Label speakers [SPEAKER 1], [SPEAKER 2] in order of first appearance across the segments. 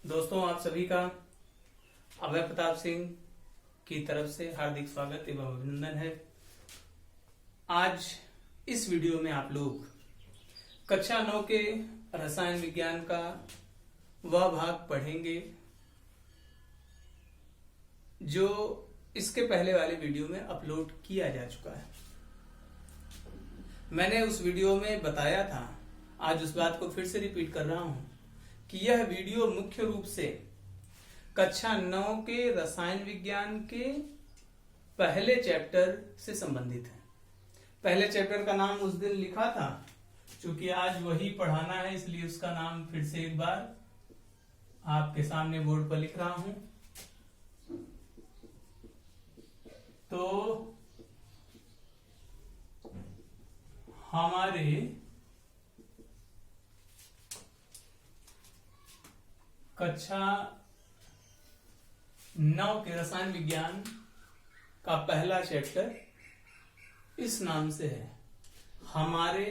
[SPEAKER 1] दोस्तों, आप सभी का अभय प्रताप सिंह की तरफ से हार्दिक स्वागत एवं अभिनंदन है। आज इस वीडियो में आप लोग कक्षा 9 के रसायन विज्ञान का वह भाग पढ़ेंगे जो इसके पहले वाले वीडियो में अपलोड किया जा चुका है। मैंने उस वीडियो में बताया था, आज उस बात को फिर से रिपीट कर रहा हूं कि यह वीडियो मुख्य रूप से कक्षा 9 के रसायन विज्ञान के पहले चैप्टर से संबंधित है। पहले चैप्टर का नाम उस दिन लिखा था, क्योंकि आज वही पढ़ाना है इसलिए उसका नाम फिर से एक बार आपके सामने बोर्ड पर लिख रहा हूं। तो हमारे कक्षा 9 के रसायन विज्ञान का पहला चैप्टर इस नाम से है, हमारे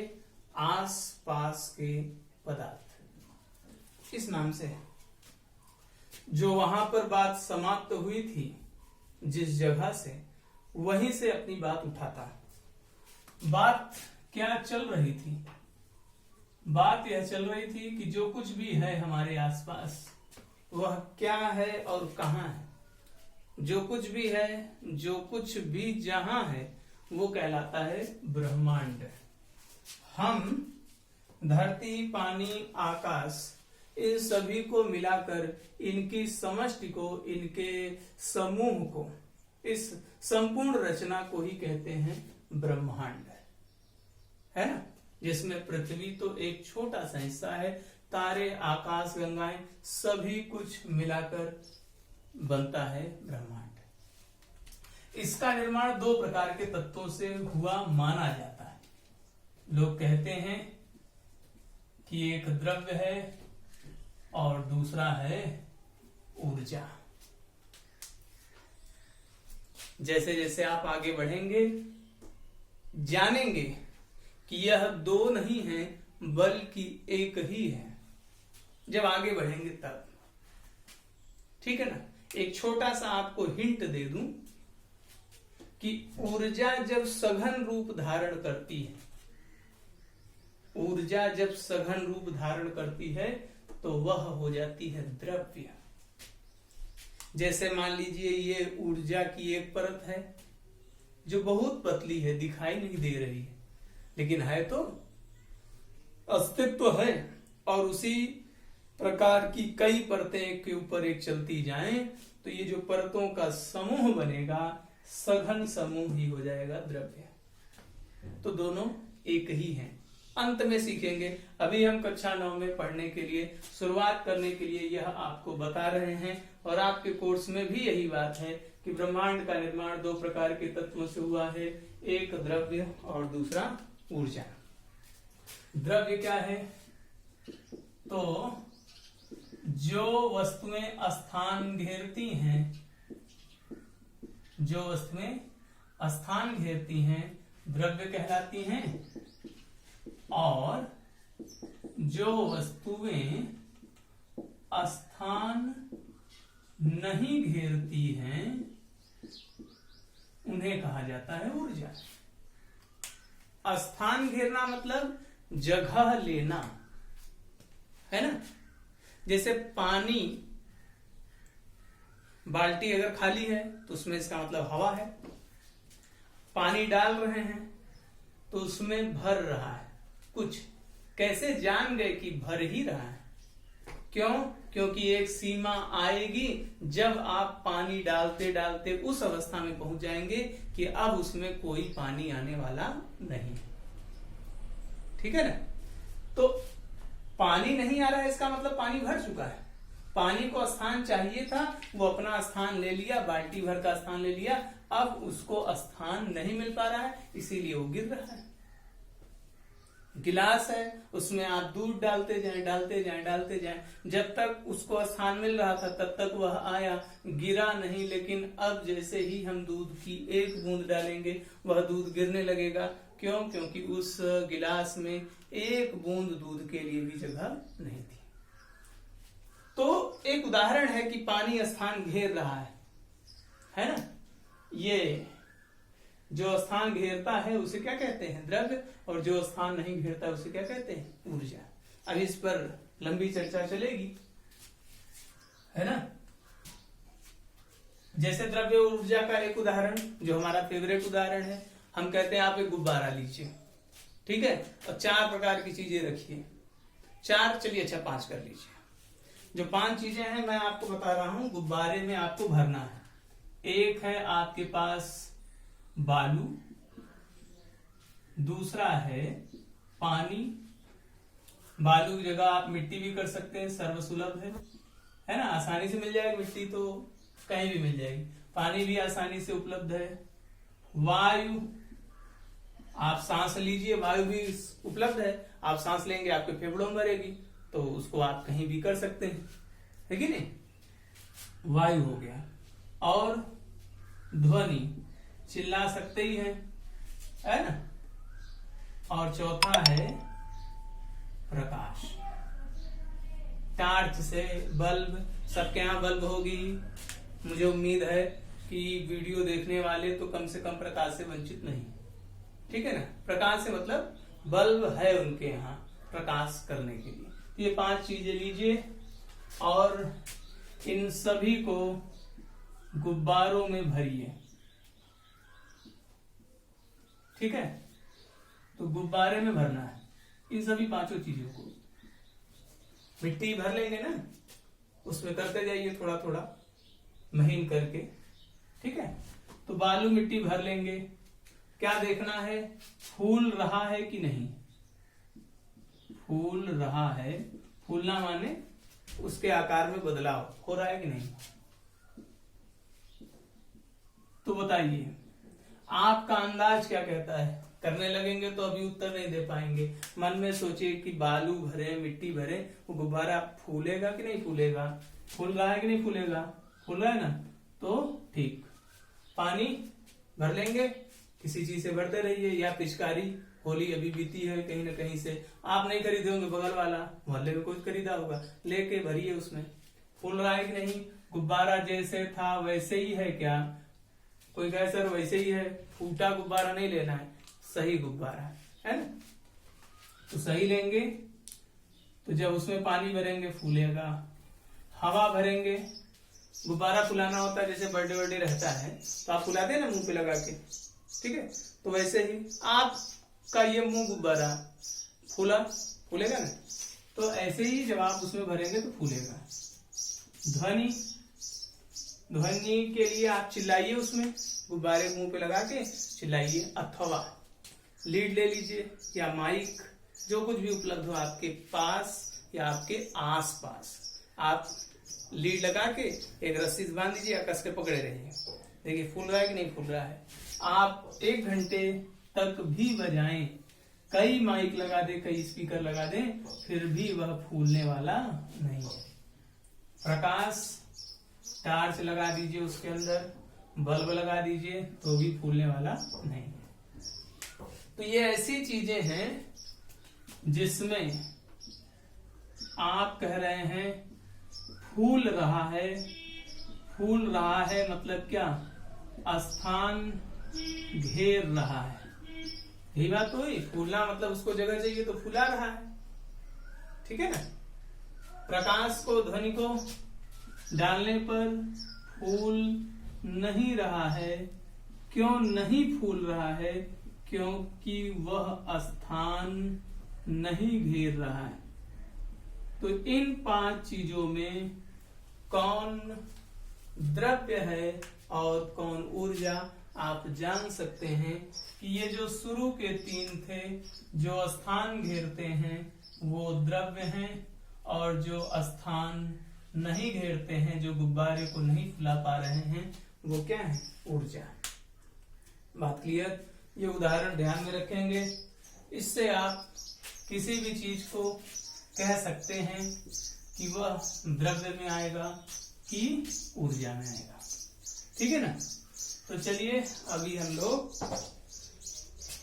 [SPEAKER 1] आस पास के पदार्थ। इस नाम से है। जो वहां पर बात समाप्त हुई थी, जिस जगह से, वहीं से अपनी बात उठाता। बात क्या चल रही थी? बात यह चल रही थी कि जो कुछ भी है हमारे आसपास वह क्या है और कहां है। जो कुछ भी है, जो कुछ भी जहां है, वो कहलाता है ब्रह्मांड। हम धरती, पानी, आकाश, इन सभी को मिलाकर इनकी समष्टि को, इनके समूह को, इस संपूर्ण रचना को ही कहते हैं ब्रह्मांड, है ना। जिसमें पृथ्वी तो एक छोटा सा हिस्सा है, तारे, आकाश गंगाएं, सभी कुछ मिलाकर बनता है ब्रह्मांड। इसका निर्माण दो प्रकार के तत्वों से हुआ माना जाता है। लोग कहते हैं कि एक द्रव्य है और दूसरा है ऊर्जा। जैसे जैसे आप आगे बढ़ेंगे जानेंगे कि यह दो नहीं है बल्कि एक ही है। जब आगे बढ़ेंगे तब, ठीक है ना। एक छोटा सा आपको हिंट दे दूं कि ऊर्जा जब सघन रूप धारण करती है, ऊर्जा जब सघन रूप धारण करती है तो वह हो जाती है द्रव्य। जैसे मान लीजिए ये ऊर्जा की एक परत है जो बहुत पतली है, दिखाई नहीं दे रही है, लेकिन है तो, अस्तित्व है। और उसी प्रकार की कई परतें एक के ऊपर एक चलती जाएं तो ये जो परतों का समूह बनेगा, सघन समूह ही हो जाएगा द्रव्य। तो दोनों एक ही हैं। अंत में सीखेंगे। अभी हम कक्षा 9 में पढ़ने के लिए, शुरुआत करने के लिए यह आपको बता रहे हैं, और आपके कोर्स में भी यही बात है कि ब्रह्मांड का निर्माण दो प्रकार के तत्वों से हुआ है, एक द्रव्य और दूसरा ऊर्जा। द्रव्य क्या है? तो जो वस्तुएं स्थान घेरती हैं, जो वस्तुएं स्थान घेरती हैं द्रव्य कहलाती हैं, और जो वस्तुएं स्थान नहीं घेरती हैं उन्हें कहा जाता है ऊर्जा। स्थान घेरना मतलब जगह लेना, है ना। जैसे पानी, बाल्टी अगर खाली है तो उसमें इसका मतलब हवा है। पानी डाल रहे हैं तो उसमें भर रहा है कुछ। कैसे जान गए कि भर ही रहा है? क्यों? क्योंकि एक सीमा आएगी जब आप पानी डालते डालते उस अवस्था में पहुंच जाएंगे कि अब उसमें कोई पानी आने वाला नहीं, ठीक है ना। तो पानी नहीं आ रहा है, इसका मतलब पानी भर चुका है। पानी को स्थान चाहिए था, वो अपना स्थान ले लिया, बाल्टी भर का स्थान ले लिया, अब उसको स्थान नहीं मिल पा रहा है, इसीलिए वो गिर रहा है। गिलास है, उसमें आप दूध डालते जाएं, डालते जाएं, डालते जाएं, जब तक उसको स्थान मिल रहा था तब तक वह आया, गिरा नहीं। लेकिन अब जैसे ही हम दूध की एक बूंद डालेंगे वह दूध गिरने लगेगा। क्यों? क्योंकि उस गिलास में एक बूंद दूध के लिए भी जगह नहीं थी। तो एक उदाहरण है कि पानी स्थान घेर रहा है ना। ये जो स्थान घेरता है उसे क्या कहते हैं? द्रव्य। और जो स्थान नहीं घेरता उसे क्या कहते हैं? ऊर्जा। अब इस पर लंबी चर्चा चलेगी, है ना। जैसे द्रव्य और ऊर्जा का एक उदाहरण जो हमारा फेवरेट उदाहरण है, हम कहते हैं आप एक गुब्बारा लीजिए, ठीक है, और 4 प्रकार की चीजें रखिए। 4, चलिए अच्छा 5 कर लीजिए। जो 5 चीजें हैं मैं आपको बता रहा हूं, गुब्बारे में आपको भरना है। एक है आपके पास बालू, दूसरा है पानी। बालू की जगह आप मिट्टी भी कर सकते हैं, सर्वसुलभ है ना, आसानी से मिल जाएगी। मिट्टी तो कहीं भी मिल जाएगी। पानी भी आसानी से उपलब्ध है। वायु, आप सांस लीजिए, वायु भी उपलब्ध है। आप सांस लेंगे आपके फेफड़ों में भरेगी, तो उसको आप कहीं भी कर सकते हैं, है कि नहीं। वायु हो गया। और ध्वनि, चिल्ला सकते ही है ना। और चौथा है प्रकाश, टार्च से, बल्ब। सबके यहाँ बल्ब होगी, मुझे उम्मीद है कि वीडियो देखने वाले तो कम से कम प्रकाश से वंचित नहीं, ठीक है ना। प्रकाश से मतलब बल्ब है उनके यहाँ प्रकाश करने के लिए। तो ये 5 चीजें लीजिए और इन सभी को गुब्बारों में भरिए, ठीक है। तो गुब्बारे में भरना है इन सभी 5 चीजों को। मिट्टी भर लेंगे ना, उसमें करते जाइए थोड़ा थोड़ा महीन करके, ठीक है। तो बालू मिट्टी भर लेंगे। क्या देखना है? फूल रहा है कि नहीं। फूल रहा है, फूलना माने उसके आकार में बदलाव हो रहा है कि नहीं। तो बताइए आपका अंदाज क्या कहता है? करने लगेंगे तो अभी उत्तर नहीं दे पाएंगे। मन में सोचिए कि बालू भरे, मिट्टी भरे, वो गुब्बारा फूलेगा कि नहीं फूलेगा। फूल रहा है कि नहीं फूलेगा? फूल रहा है ना, तो ठीक। पानी भर लेंगे, किसी चीज से भरते रहिए, या पिचकारी, होली अभी बीती है कहीं ना कहीं से, आप नहीं खरीदे होंगे, बगल वाला मोहल्ले में कोई खरीदा होगा, लेके भरिए उसमें। फूल रहा है कि नहीं? गुब्बारा जैसे था वैसे ही है क्या? कोई कहे सर वैसे ही है, फूटा गुब्बारा नहीं लेना है, सही गुब्बारा है ना, तो सही लेंगे। तो जब उसमें पानी भरेंगे फूलेगा। हवा भरेंगे, गुब्बारा फुलाना होता है, जैसे बर्थडे रहता है तो आप फुलाते हैं ना मुंह पे लगा के, ठीक है। तो वैसे ही आपका ये मुंह गुब्बारा फूलेगा ना, तो ऐसे ही जब आप उसमें भरेंगे तो फूलेगा। ध्वनि, ध्वनि के लिए आप चिल्लाइए, उसमें गुब्बारे मुंह पे लगा के चिल्लाइए। अथवा लीड ले लीजिए या माइक, जो कुछ भी उपलब्ध हो आपके पास या आपके आस पास, आप लीड लगा के एक रस्सी से बांध दीजिए, कस के पकड़े रहिए। देखिए फूल रहा है कि नहीं फूल रहा है। आप 1 घंटे तक भी बजाएं, कई माइक लगा दे, कई स्पीकर लगा दे, फिर भी वह फूलने वाला नहीं है। प्रकाश, टार्च लगा दीजिए, उसके अंदर बल्ब लगा दीजिए, तो भी फूलने वाला नहीं है। तो ये ऐसी चीजें हैं जिसमें आप कह रहे हैं फूल रहा है। फूल रहा है मतलब क्या? स्थान घेर रहा है, यही बात तो हुई। फूलना मतलब उसको जगह चाहिए तो फुला रहा है, ठीक है ना। प्रकाश को, ध्वनि को डालने पर फूल नहीं रहा है। क्यों नहीं फूल रहा है? क्योंकि वह स्थान नहीं घेर रहा है। तो इन 5 चीजों में कौन द्रव्य है और कौन ऊर्जा, आप जान सकते हैं कि ये जो शुरू के 3 थे, जो स्थान घेरते हैं वो द्रव्य हैं, और जो स्थान नहीं घेरते हैं, जो गुब्बारे को नहीं फुला पा रहे हैं, वो क्या है? ऊर्जा। बात क्लियर? ये उदाहरण ध्यान में रखेंगे, इससे आप किसी भी चीज को कह सकते हैं कि वह द्रव्य में आएगा कि ऊर्जा में आएगा, ठीक है ना। तो चलिए अभी हम लोग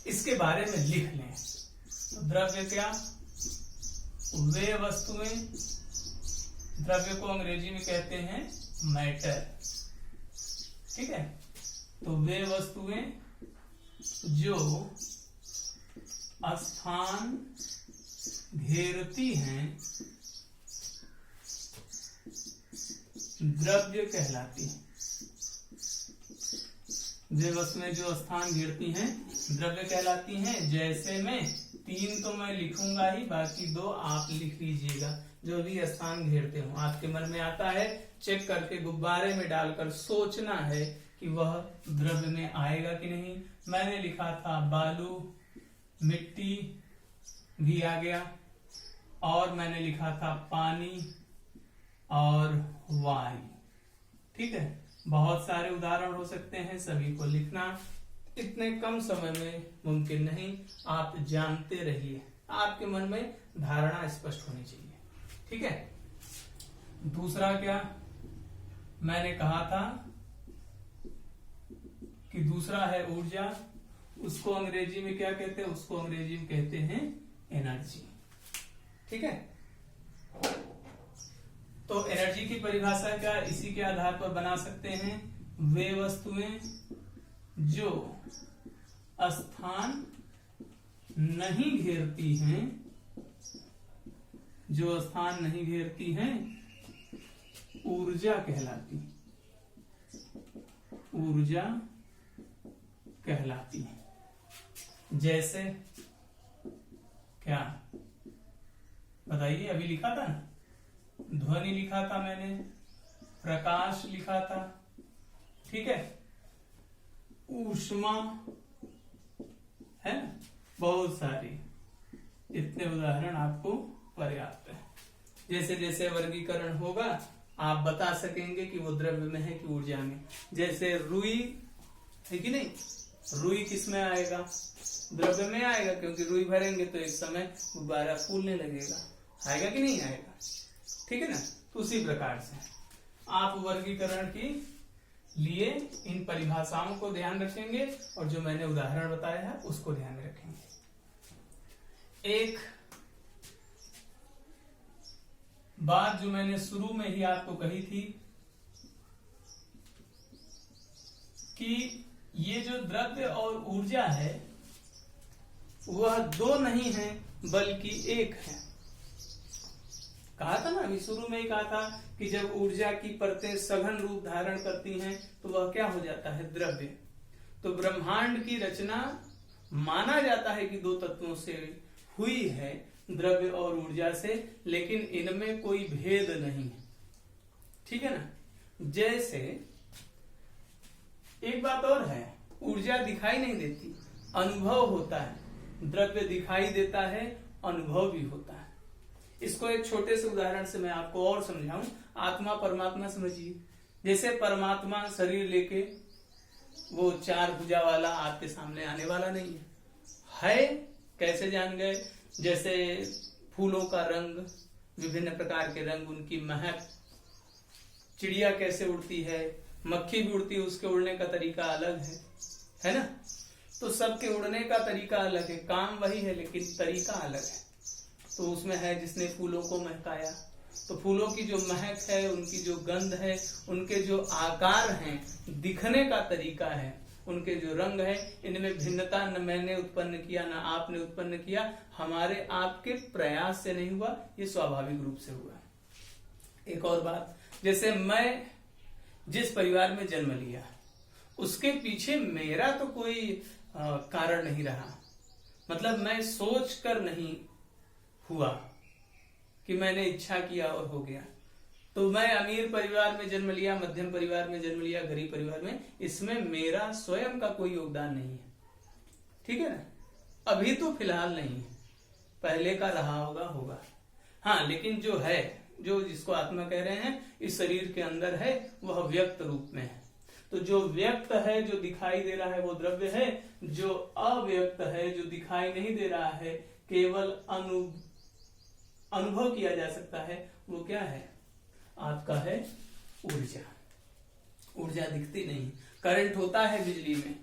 [SPEAKER 1] इसके बारे में लिख लें। द्रव्य क्या? वे वस्तुएं द्रव्य को अंग्रेजी में कहते हैं मैटर। ठीक है, तो वे वस्तुएं जो स्थान घेरती हैं द्रव्य कहलाती हैं। वे वस्तुएं जो स्थान घेरती हैं द्रव्य कहलाती हैं। जैसे में 3 तो मैं लिखूंगा ही, बाकी 2 आप लिख लीजिएगा जो भी स्थान घेरते हो। आपके मन में आता है चेक करके गुब्बारे में डालकर सोचना है कि वह द्रव्य में आएगा कि नहीं। मैंने लिखा था बालू, मिट्टी भी आ गया, और मैंने लिखा था पानी और वायु। ठीक है, बहुत सारे उदाहरण हो सकते हैं, सभी को लिखना इतने कम समय में मुमकिन नहीं। आप जानते रहिए, आपके मन में धारणा स्पष्ट होनी चाहिए। ठीक है, दूसरा क्या मैंने कहा था कि दूसरा है ऊर्जा। उसको अंग्रेजी में क्या कहते हैं? उसको अंग्रेजी में कहते हैं एनर्जी। ठीक है, तो एनर्जी की परिभाषा क्या इसी के आधार पर बना सकते हैं। वे वस्तुएं जो स्थान नहीं घेरती हैं, जो स्थान नहीं घेरती हैं, ऊर्जा कहलाती, ऊर्जा कहलाती है। जैसे क्या बताइए? अभी लिखा था ना, ध्वनि लिखा था मैंने, प्रकाश लिखा था। ठीक है, ऊष्मा है, बहुत सारी, इतने उदाहरण आपको पर्याप्त है। जैसे जैसे वर्गीकरण होगा आप बता सकेंगे कि वो द्रव्य में है कि ऊर्जा में। जैसे रुई है कि नहीं, रुई किस में आएगा? द्रव्य में आएगा, क्योंकि रुई भरेंगे तो एक समय गुब्बारा फूलने लगेगा। आएगा कि नहीं आएगा? ठीक है ना। तो उसी प्रकार से आप वर्गीकरण की लिए इन परिभाषाओं को ध्यान रखेंगे और जो मैंने उदाहरण बताया है उसको ध्यान में रखेंगे। एक बात जो मैंने शुरू में ही आपको कही थी कि ये जो द्रव्य और ऊर्जा है वह दो नहीं है बल्कि एक है। कहा था ना, अभी शुरू में ही कहा था कि जब ऊर्जा की परतें सघन रूप धारण करती हैं तो वह क्या हो जाता है? द्रव्य। तो ब्रह्मांड की रचना माना जाता है कि दो तत्वों से हुई है, द्रव्य और ऊर्जा से, लेकिन इनमें कोई भेद नहीं है। ठीक है ना। जैसे एक बात और है, ऊर्जा दिखाई नहीं देती, अनुभव होता है। द्रव्य दिखाई देता है, अनुभव भी होता है। इसको एक छोटे से उदाहरण से मैं आपको और समझाऊं। आत्मा परमात्मा समझिए। जैसे परमात्मा शरीर लेके वो 4 भुजा वाला आपके सामने आने वाला नहीं है। कैसे जान गए? जैसे फूलों का रंग, विभिन्न प्रकार के रंग, उनकी महक, चिड़िया कैसे उड़ती है, मक्खी भी उड़ती है, उसके उड़ने का तरीका अलग है ना। तो सबके उड़ने का तरीका अलग है, काम वही है लेकिन तरीका अलग है। तो उसमें है जिसने फूलों को महकाया, तो फूलों की जो महक है, उनकी जो गंध है, उनके जो आकार हैं, दिखने का तरीका है, उनके जो रंग है, इनमें भिन्नता न मैंने उत्पन्न किया न आपने उत्पन्न किया, हमारे आपके प्रयास से नहीं हुआ, ये स्वाभाविक रूप से हुआ। एक और बात, जैसे मैं जिस परिवार में जन्म लिया उसके पीछे मेरा तो कोई कारण नहीं रहा। मतलब मैं सोच कर नहीं हुआ कि मैंने इच्छा किया और हो गया। तो मैं अमीर परिवार में जन्म लिया, मध्यम परिवार में जन्म लिया, गरीब परिवार में, इसमें मेरा स्वयं का कोई योगदान नहीं है। ठीक है ना। अभी तो फिलहाल नहीं है, पहले का रहा होगा। हाँ, लेकिन जो है, जो जिसको आत्मा कह रहे हैं, इस शरीर के अंदर है, वह व्यक्त रूप में है। तो जो व्यक्त है, जो दिखाई दे रहा है, वो द्रव्य है। जो अव्यक्त है, जो दिखाई नहीं दे रहा है, केवल अनुभव किया जा सकता है, वो क्या है? आपका है ऊर्जा। ऊर्जा दिखती नहीं। करंट होता है बिजली में,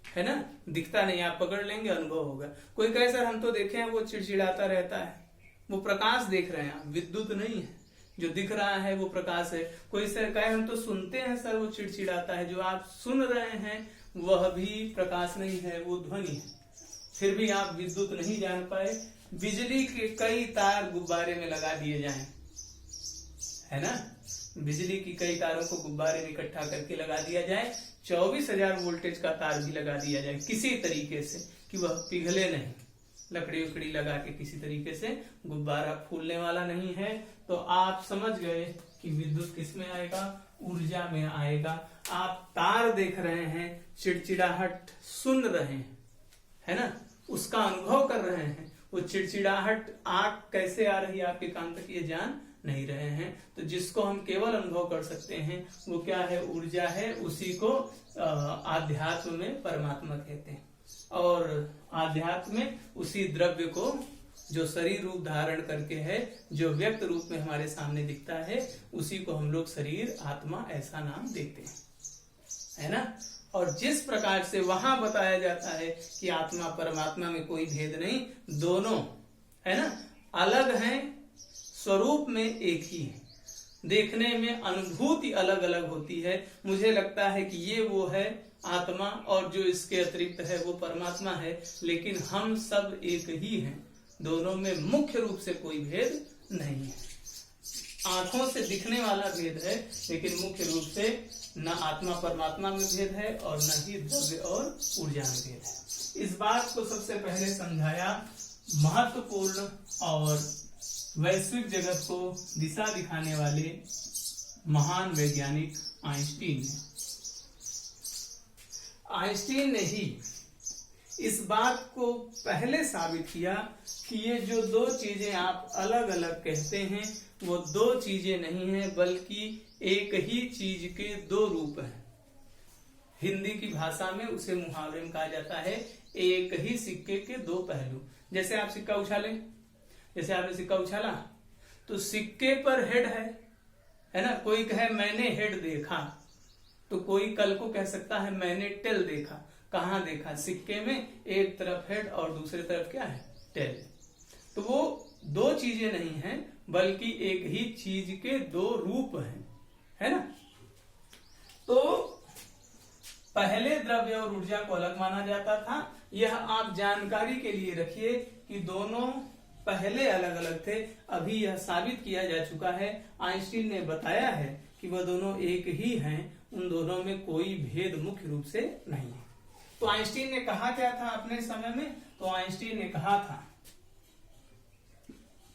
[SPEAKER 1] है ना, दिखता नहीं, आप पकड़ लेंगे, अनुभव होगा। कोई कहे सर हम तो देखे हैं वो चिड़चिड़ाता रहता है, वो प्रकाश देख रहे हैं आप, विद्युत नहीं है। जो दिख रहा है वो प्रकाश है। कोई सर कहे हम तो सुनते हैं सर वो चिड़चिड़ाता है, जो आप सुन रहे हैं वह भी प्रकाश नहीं है, वो ध्वनि है। फिर भी आप विद्युत नहीं जान पाए। बिजली के कई तार गुब्बारे में लगा दिए जाएं, है ना, बिजली की कई तारों को गुब्बारे में इकट्ठा करके लगा दिया जाए, 24,000 वोल्टेज का तार भी लगा दिया जाए किसी तरीके से कि वह पिघले नहीं, लकड़ी उकड़ी लगा के किसी तरीके से गुब्बारा फूलने वाला नहीं है, तो आप समझ गए कि विद्युत किस में आएगा, ऊर्जा में आएगा। आप तार देख रहे हैं, चिड़चिड़ाहट सुन रहे हैं, है ना, उसका अनुभव कर रहे हैं, वो चिड़चिड़ाहट आग कैसे आ रही है आपके कान तक ये जान नहीं रहे हैं। तो जिसको हम केवल अनुभव कर सकते हैं वो क्या है, ऊर्जा है, उसी को आध्यात्म में परमात्मा कहते हैं। और आध्यात्म में उसी द्रव्य को जो शरीर रूप धारण करके है, जो व्यक्त रूप में हमारे सामने दिखता है, उसी को हम लोग शरीर आत्मा ऐसा नाम देते हैं, है ना। और जिस प्रकार से वहां बताया जाता है कि आत्मा परमात्मा में कोई भेद नहीं, दोनों है ना अलग हैं, स्वरूप में एक ही है, देखने में अनुभूति अलग अलग होती है। मुझे लगता है कि ये वो है आत्मा और जो इसके अतिरिक्त है वो परमात्मा है, लेकिन हम सब एक ही हैं, दोनों में मुख्य रूप से कोई भेद नहीं है। आंखों से दिखने वाला भेद है, लेकिन मुख्य रूप से न आत्मा परमात्मा में भेद है और न ही द्रव्य और ऊर्जा में भेद है। इस बात को सबसे पहले समझाया महत्वपूर्ण और वैश्विक जगत को दिशा दिखाने वाले महान वैज्ञानिक आइंस्टीन ने। आइंस्टीन ने ही इस बात को पहले साबित किया कि ये जो दो चीजें आप अलग अलग कहते हैं वो दो चीजें नहीं है, बल्कि एक ही चीज के दो रूप हैं। हिंदी की भाषा में उसे मुहावरे में कहा जाता है एक ही सिक्के के दो पहलू। जैसे आप सिक्का उछालें, जैसे आपने सिक्का उछाला तो सिक्के पर हेड है ना, कोई कहे मैंने हेड देखा, तो कोई कल को कह सकता है मैंने टेल देखा। कहाँ देखा, सिक्के में एक तरफ हेड और दूसरी तरफ क्या है, टेल। तो वो दो चीजें नहीं हैं, बल्कि एक ही चीज के दो रूप हैं, है ना। तो पहले द्रव्य और ऊर्जा को अलग माना जाता था। यह आप जानकारी के लिए रखिए कि दोनों पहले अलग अलग थे, अभी यह साबित किया जा चुका है। आइंस्टीन ने बताया है कि वह दोनों एक ही हैं, उन दोनों में कोई भेद मुख्य रूप से नहीं है। तो आइंस्टीन ने कहा क्या था अपने समय में, तो आइंस्टीन ने कहा था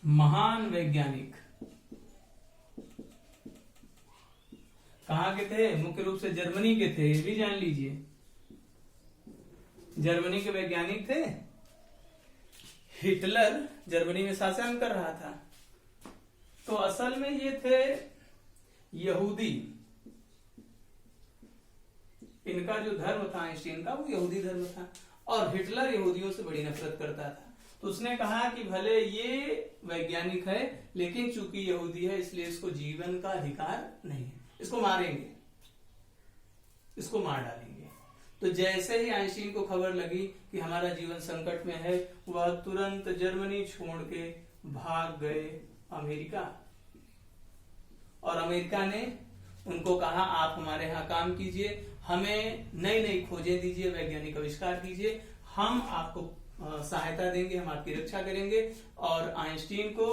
[SPEAKER 1] महान वैज्ञानिक कहाँ के थे, मुख्य रूप से जर्मनी के थे, ये भी जान लीजिए, जर्मनी के वैज्ञानिक थे। हिटलर जर्मनी में शासन कर रहा था, तो असल में ये थे यहूदी। इनका जो धर्म था आइंस्टीन का, वो यहूदी धर्म था, और हिटलर यहूदियों से बड़ी नफरत करता था। तो उसने कहा कि भले ये वैज्ञानिक है, लेकिन चूंकि यहूदी है इसलिए इसको जीवन का अधिकार नहीं है, इसको मारेंगे, इसको मार डालेंगे। तो जैसे ही आइंस्टीन को खबर लगी कि हमारा जीवन संकट में है, वह तुरंत जर्मनी छोड़ के भाग गए अमेरिका, और अमेरिका ने उनको कहा आप हमारे यहाँ काम कीजिए, हमें नई नई खोजें दीजिए, वैज्ञानिक आविष्कार कीजिए, हम आपको सहायता देंगे, हम आपकी रक्षा करेंगे। और आइंस्टीन को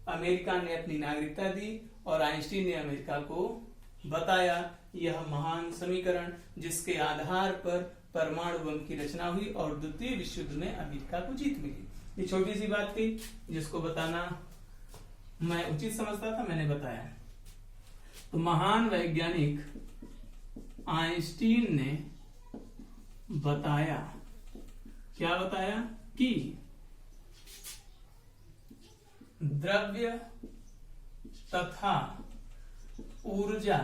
[SPEAKER 1] अमेरिका ने अपनी नागरिकता दी, और आइंस्टीन ने अमेरिका को बताया यह महान समीकरण जिसके आधार पर परमाणु बम की रचना हुई और द्वितीय विश्व युद्ध में अमेरिका को जीत मिली। ये छोटी सी बात थी जिसको बताना मैं उचित समझता था, मैंने बताया। तो महान वैज्ञानिक आइंस्टीन ने बताया, क्या बताया, कि द्रव्य तथा ऊर्जा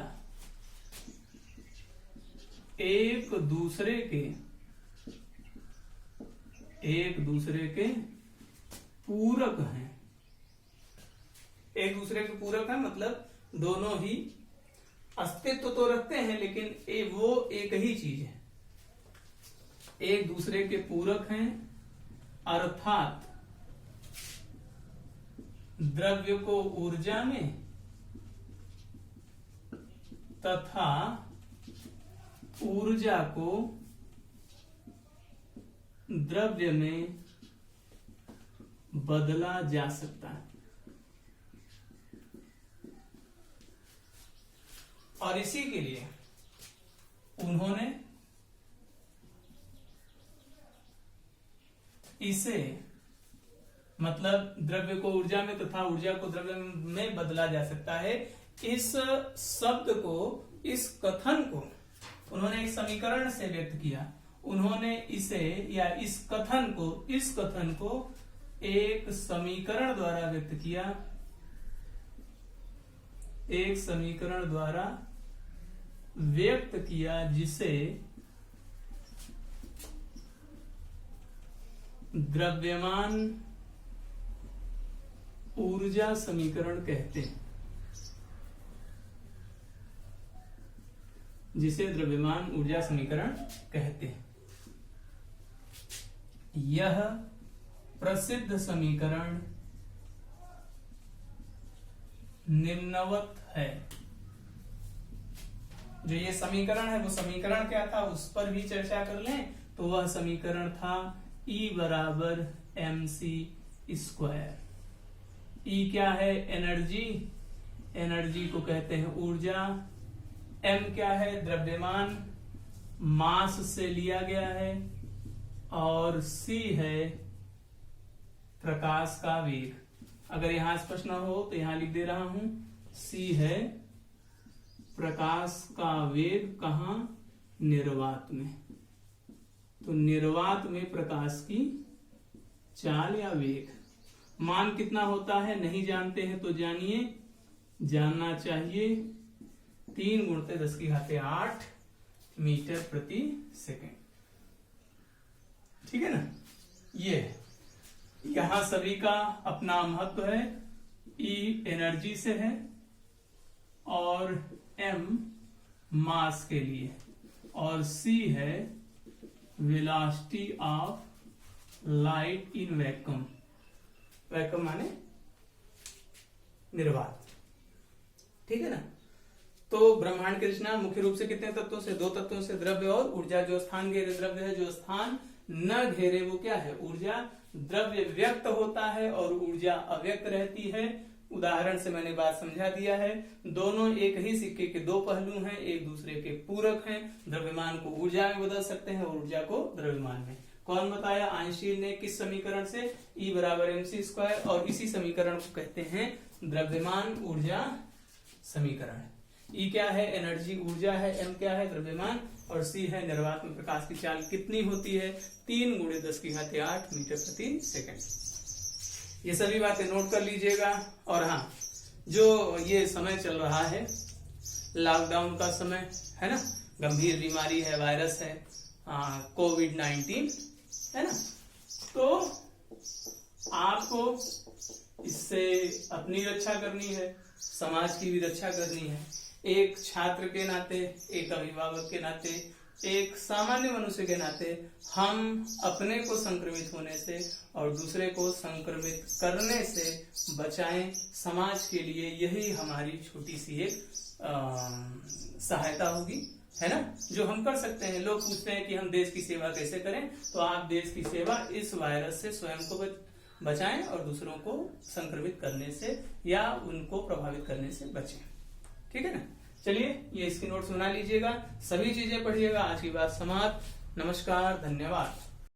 [SPEAKER 1] एक दूसरे के पूरक हैं। एक दूसरे के पूरक है मतलब दोनों ही अस्तित्व तो रखते हैं, लेकिन वो एक ही चीज है, एक दूसरे के पूरक हैं। अर्थात द्रव्य को ऊर्जा में तथा ऊर्जा को द्रव्य में बदला जा सकता है। और इसी के लिए उन्होंने इसे मतलब द्रव्य को ऊर्जा में तथा ऊर्जा को द्रव्य में बदला जा सकता है, इस शब्द को, इस कथन को उन्होंने एक समीकरण से व्यक्त किया। उन्होंने इसे या इस कथन को एक समीकरण द्वारा व्यक्त किया, एक समीकरण द्वारा व्यक्त किया जिसे द्रव्यमान ऊर्जा समीकरण कहते हैं, जिसे द्रव्यमान ऊर्जा समीकरण कहते हैं। यह प्रसिद्ध समीकरण निम्नवत है। जो ये समीकरण है वो समीकरण क्या था उस पर भी चर्चा कर लें, तो वह समीकरण था E बराबर mc²। E क्या है? एनर्जी, एनर्जी को कहते हैं ऊर्जा। M क्या है? द्रव्यमान, मास से लिया गया है। और C है प्रकाश का वेग। अगर यहां स्पष्ट ना हो तो यहां लिख दे रहा हूं, C है प्रकाश का वेग। कहां? निर्वात में। तो निर्वात में प्रकाश की चाल या वेग, मान कितना होता है नहीं जानते हैं तो जानिए, जानना चाहिए। 3 × 10⁸ मीटर प्रति सेकंड। ठीक है ना? ये यहां सभी का अपना महत्व है। E एनर्जी से है और M मास के लिए, और C है velocity of light in vacuum. Vacuum माने निर्वात। ठीक है ना? तो ब्रह्मांड की रचना मुख्य रूप से कितने तत्वों से? 2 तत्वों से, द्रव्य और ऊर्जा। जो स्थान घेरे द्रव्य है, जो स्थान न घेरे वो क्या है? ऊर्जा। द्रव्य व्यक्त होता है और ऊर्जा अव्यक्त रहती है। उदाहरण से मैंने बात समझा दिया है। दोनों एक ही सिक्के के 2 पहलू हैं, एक दूसरे के पूरक हैं। द्रव्यमान को ऊर्जा में बदल सकते हैं और ऊर्जा को द्रव्यमान में। कौन बताया? आइंस्टीन ने। किस समीकरण से? E बराबर mc²। और इसी समीकरण को कहते हैं द्रव्यमान ऊर्जा समीकरण। E क्या है? एनर्जी, ऊर्जा है। M क्या है? द्रव्यमान। और C है निर्वात में प्रकाश की चाल कितनी होती है? 3 × 10⁸ मीटर प्रति सेकंड। ये सभी बातें नोट कर लीजिएगा। और हाँ, जो ये समय चल रहा है लॉकडाउन का समय है ना, गंभीर बीमारी है, वायरस है, कोविड-19 है ना, तो आपको इससे अपनी रक्षा करनी है, समाज की भी रक्षा करनी है। एक छात्र के नाते, एक अभिभावक के नाते, एक सामान्य मनुष्य के नाते हम अपने को संक्रमित होने से और दूसरे को संक्रमित करने से बचाएं। समाज के लिए यही हमारी छोटी सी एक सहायता होगी, है ना, जो हम कर सकते हैं। लोग पूछते हैं कि हम देश की सेवा कैसे करें, तो आप देश की सेवा इस वायरस से स्वयं को बचाएं और दूसरों को संक्रमित करने से या उनको प्रभावित करने से बचें। ठीक है ना? चलिए, ये इसकी नोट्स बना लीजिएगा, सभी चीजें पढ़िएगा। आज की बात समाप्त। नमस्कार, धन्यवाद।